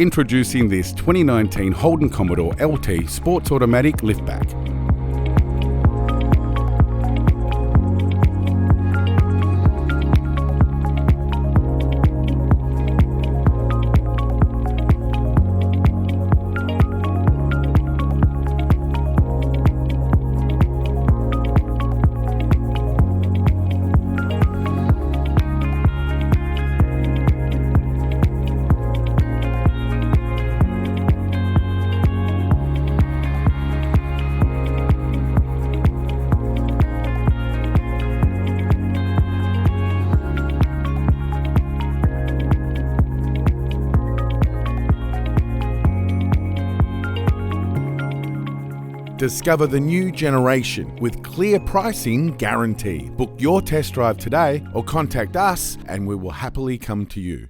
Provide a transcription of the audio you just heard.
Introducing this 2019 Holden Commodore LT Sports Automatic Liftback. Discover the new generation with clear pricing guarantee. Book your test drive today or contact us and we will happily come to you.